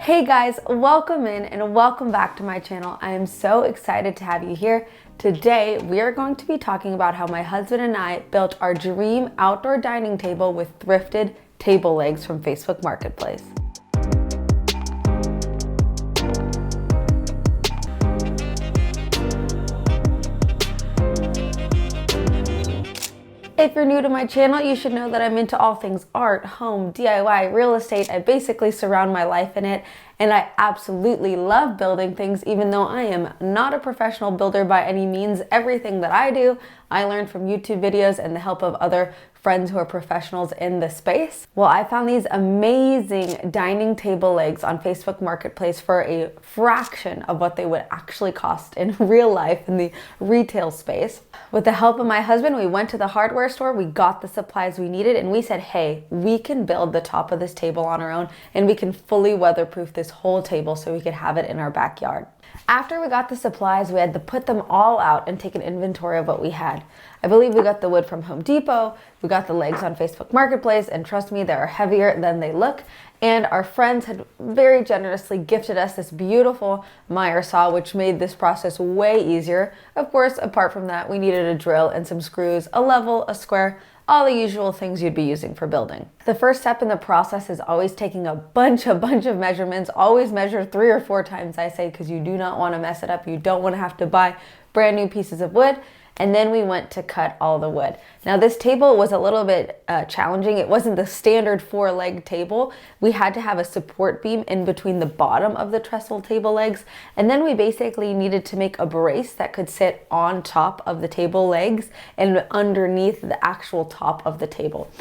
Hey guys, welcome in and welcome back to my channel. I am so excited to have you here. Today, we are going to be talking about how my husband and I built our dream outdoor dining table with thrifted table legs from Facebook Marketplace. If you're new to my channel, you should know that I'm into all things art, home, DIY, real estate. I basically surround my life in it, and I absolutely love building things, even though I am not a professional builder by any means. Everything that I do, I learned from YouTube videos and the help of other friends who are professionals in the space. Well, I found these amazing dining table legs on Facebook Marketplace for a fraction of what they would actually cost in real life in the retail space. With the help of my husband, we went to the hardware store, we got the supplies we needed, and we said, hey, we can build the top of this table on our own, and we can fully weatherproof this whole table so we could have it in our backyard. After we got the supplies, we had to put them all out and take an inventory of what we had. I believe we got the wood from Home Depot, we got the legs on Facebook Marketplace, and trust me, they are heavier than they look. And our friends had very generously gifted us this beautiful miter saw, which made this process way easier. Of course, apart from that, we needed a drill and some screws, a level, a square, all the usual things you'd be using for building. The first step in the process is always taking a bunch of measurements. Always measure 3 or 4 times, I say, because you do not want to mess it up. You don't want to have to buy brand new pieces of wood. And then we went to cut all the wood. Now this table was a little bit challenging. It wasn't the standard 4-leg table. We had to have a support beam in between the bottom of the trestle table legs. And then we basically needed to make a brace that could sit on top of the table legs and underneath the actual top of the table.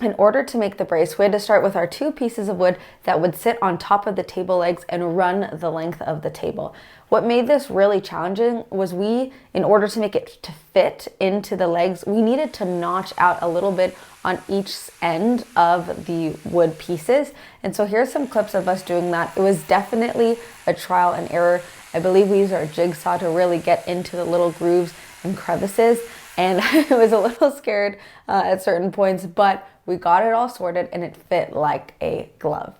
In order to make the brace, we had to start with our 2 pieces of wood that would sit on top of the table legs and run the length of the table. What made this really challenging was in order to make it to fit into the legs, we needed to notch out a little bit on each end of the wood pieces. And so here's some clips of us doing that. It was definitely a trial and error. I believe we used our jigsaw to really get into the little grooves and crevices. And I was a little scared at certain points, but we got it all sorted and it fit like a glove.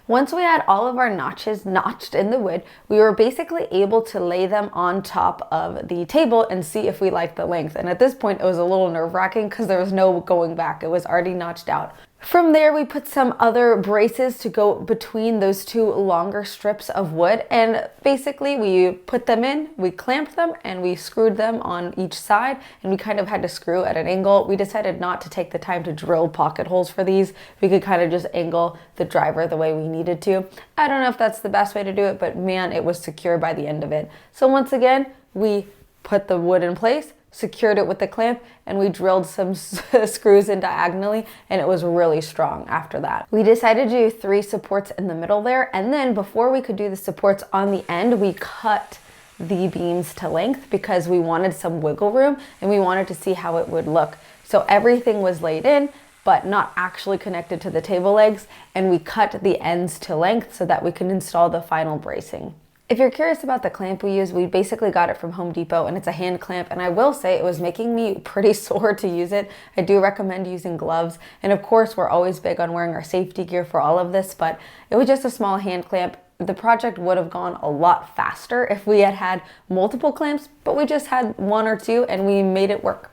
Once we had all of our notches notched in the wood, we were basically able to lay them on top of the table and see if we liked the length. And at this point, it was a little nerve-wracking because there was no going back. It was already notched out. From there, we put some other braces to go between those 2 longer strips of wood. And basically, we put them in, we clamped them, and we screwed them on each side. And we kind of had to screw at an angle. We decided not to take the time to drill pocket holes for these. We could kind of just angle the driver the way we needed to. I don't know if that's the best way to do it, but man, it was secure by the end of it. So once again, we put the wood in place, secured it with the clamp, and we drilled some screws in diagonally, and it was really strong after that. We decided to do 3 supports in the middle there, and then before we could do the supports on the end, we cut the beams to length because we wanted some wiggle room and we wanted to see how it would look. So everything was laid in, but not actually connected to the table legs, and we cut the ends to length so that we can install the final bracing. If you're curious about the clamp we use, we basically got it from Home Depot, and it's a hand clamp, and I will say it was making me pretty sore to use it. I do recommend using gloves, and of course we're always big on wearing our safety gear for all of this, but it was just a small hand clamp. The project would have gone a lot faster if we had had multiple clamps, but we just had 1 or 2 and we made it work.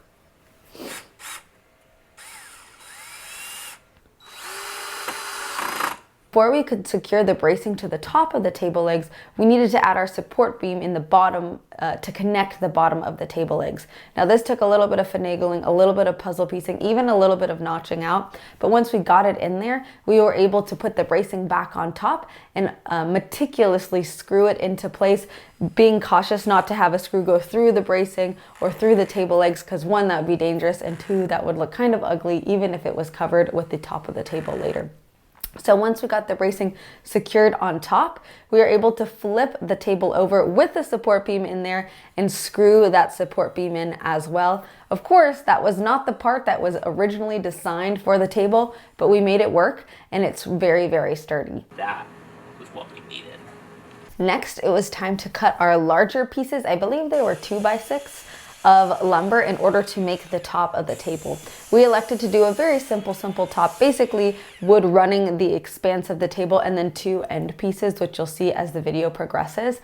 Before we could secure the bracing to the top of the table legs, we needed to add our support beam in the bottom to connect the bottom of the table legs. Now this took a little bit of finagling, a little bit of puzzle piecing, even a little bit of notching out. But once we got it in there, we were able to put the bracing back on top and meticulously screw it into place, being cautious not to have a screw go through the bracing or through the table legs, because 1, that would be dangerous, and 2, that would look kind of ugly even if it was covered with the top of the table later. So once we got the bracing secured on top, we were able to flip the table over with the support beam in there and screw that support beam in as well. Of course, that was not the part that was originally designed for the table, but we made it work, and it's very, very sturdy. That was what we needed. Next, it was time to cut our larger pieces. I believe they were 2x6 of lumber in order to make the top of the table. We elected to do a very simple top, basically wood running the expanse of the table and then 2 end pieces, which you'll see as the video progresses.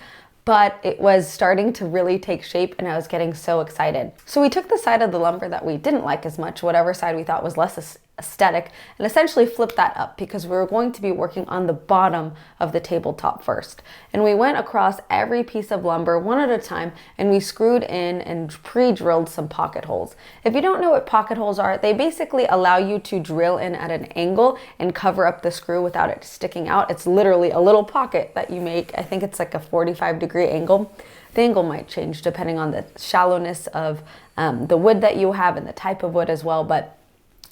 But it was starting to really take shape and I was getting so excited. So we took the side of the lumber that we didn't like as much, whatever side we thought was less aesthetic, and essentially flipped that up because we were going to be working on the bottom of the tabletop first. And we went across every piece of lumber one at a time and we screwed in and pre-drilled some pocket holes. If you don't know what pocket holes are, they basically allow you to drill in at an angle and cover up the screw without it sticking out. It's literally a little pocket that you make. I think it's like a 45-degree angle. The angle might change depending on the shallowness of the wood that you have and the type of wood as well, but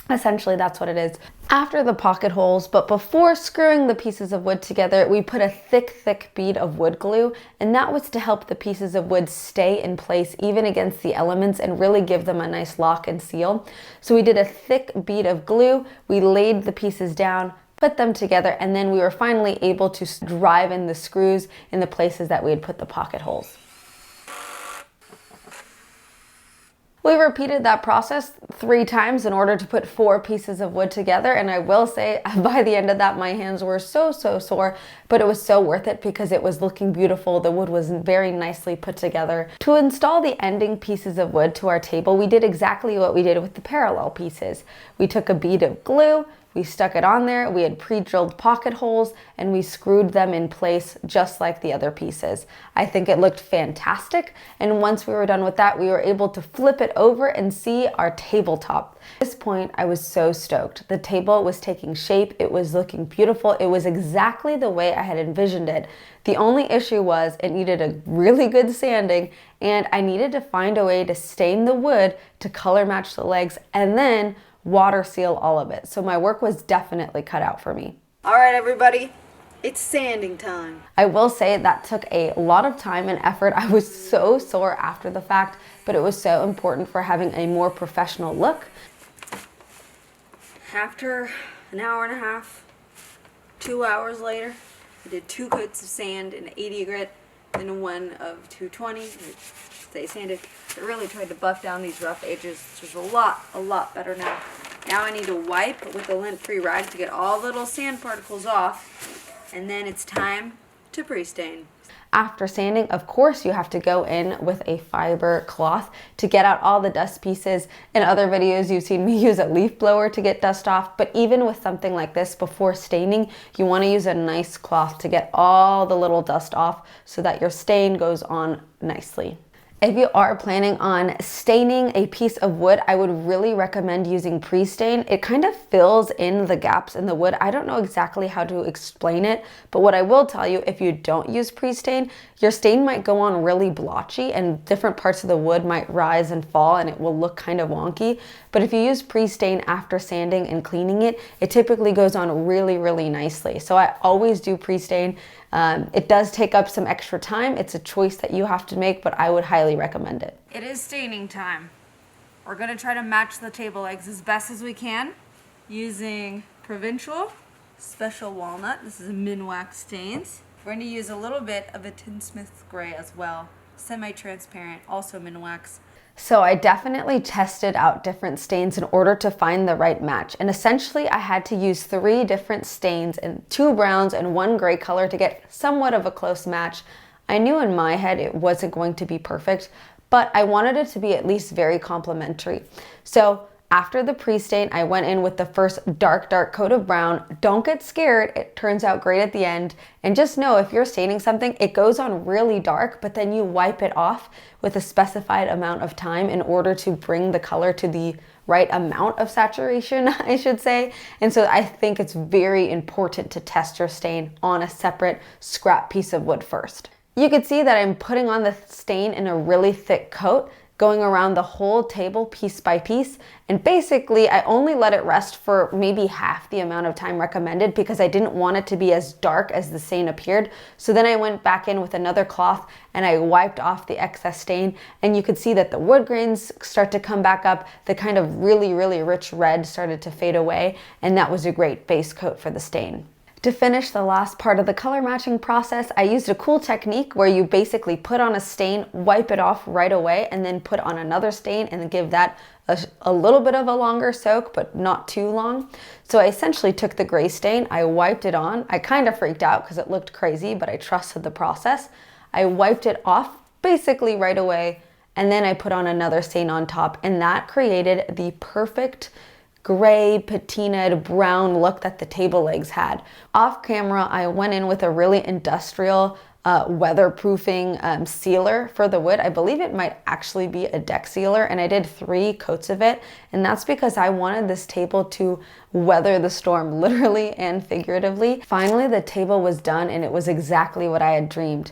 essentially that's what it is. After the pocket holes, but before screwing the pieces of wood together, we put a thick bead of wood glue, and that was to help the pieces of wood stay in place even against the elements and really give them a nice lock and seal. So we did a thick bead of glue, we laid the pieces down, put them together, and then we were finally able to drive in the screws in the places that we had put the pocket holes. We repeated that process 3 times in order to put 4 pieces of wood together, and I will say by the end of that my hands were so sore, but it was so worth it because it was looking beautiful. The wood was very nicely put together. To install the ending pieces of wood to our table, we did exactly what we did with the parallel pieces. We took a bead of glue, we stuck it on there, we had pre-drilled pocket holes, and we screwed them in place just like the other pieces. I think it looked fantastic, and once we were done with that, we were able to flip it over and see our tabletop. At this point, I was so stoked. The table was taking shape, it was looking beautiful, it was exactly the way I had envisioned it. The only issue was it needed a really good sanding, and I needed to find a way to stain the wood to color match the legs, and then water seal all of it. So my work was definitely cut out for me. All right, everybody, it's sanding time. I will say that took a lot of time and effort. I was so sore after the fact, but it was so important for having a more professional look. After an hour and a half, 2 hours later, I did 2 coats of sand in 80 grit, then one of 220. They sanded. I really tried to buff down these rough edges, which is a lot better now. Now I need to wipe with a lint-free rag to get all the little sand particles off, and then it's time to pre-stain. After sanding, of course, you have to go in with a fiber cloth to get out all the dust pieces. In other videos, you've seen me use a leaf blower to get dust off, but even with something like this, before staining, you want to use a nice cloth to get all the little dust off so that your stain goes on nicely. If you are planning on staining a piece of wood, I would really recommend using pre-stain. It kind of fills in the gaps in the wood. I don't know exactly how to explain it, but what I will tell you, if you don't use pre-stain, your stain might go on really blotchy and different parts of the wood might rise and fall and it will look kind of wonky. But if you use pre-stain after sanding and cleaning it, it typically goes on really nicely. So I always do pre-stain. It does take up some extra time. It's a choice that you have to make, but I would highly recommend it. It is staining time. We're going to try to match the table legs as best as we can using Provincial Special Walnut. This is a Minwax stains. We're going to use a little bit of a Tinsmith Gray as well. Semi-transparent, also Minwax. So I definitely tested out different stains in order to find the right match. And essentially I had to use 3 different stains and 2 browns and 1 gray color to get somewhat of a close match. I knew in my head it wasn't going to be perfect, but I wanted it to be at least very complementary. So after the pre-stain, I went in with the first dark coat of brown. Don't get scared, it turns out great at the end. And just know if you're staining something, it goes on really dark, but then you wipe it off with a specified amount of time in order to bring the color to the right amount of saturation, I should say. And so I think it's very important to test your stain on a separate scrap piece of wood first. You can see that I'm putting on the stain in a really thick coat, going around the whole table piece by piece, and basically I only let it rest for maybe half the amount of time recommended because I didn't want it to be as dark as the stain appeared. So then I went back in with another cloth and I wiped off the excess stain, and you could see that the wood grains start to come back up. The kind of really rich red started to fade away, and that was a great base coat for the stain. To finish the last part of the color matching process, I used a cool technique where you basically put on a stain, wipe it off right away, and then put on another stain and give that a little bit of a longer soak, but not too long. So I essentially took the gray stain, I wiped it on. I kind of freaked out because it looked crazy, but I trusted the process. I wiped it off basically right away, and then I put on another stain on top, and that created the perfect gray, patinaed, brown look that the table legs had. Off camera, I went in with a really industrial weatherproofing sealer for the wood. I believe it might actually be a deck sealer, and I did 3 coats of it, and that's because I wanted this table to weather the storm, literally and figuratively. Finally, the table was done, and it was exactly what I had dreamed.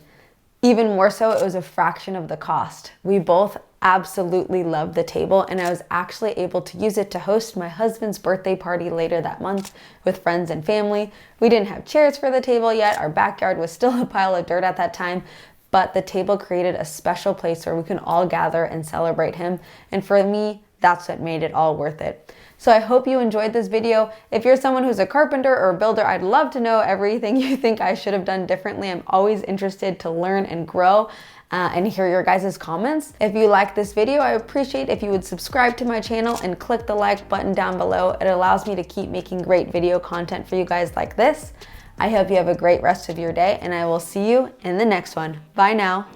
Even more so, it was a fraction of the cost. We both absolutely loved the table, and I was actually able to use it to host my husband's birthday party later that month with friends and family. We didn't have chairs for the table yet. Our backyard was still a pile of dirt at that time, but the table created a special place where we can all gather and celebrate him. And for me, that's what made it all worth it. So I hope you enjoyed this video. If you're someone who's a carpenter or a builder, I'd love to know everything you think I should have done differently. I'm always interested to learn and grow and hear your guys' comments. If you like this video, I appreciate if you would subscribe to my channel and click the like button down below. It allows me to keep making great video content for you guys like this. I hope you have a great rest of your day, and I will see you in the next one. Bye now.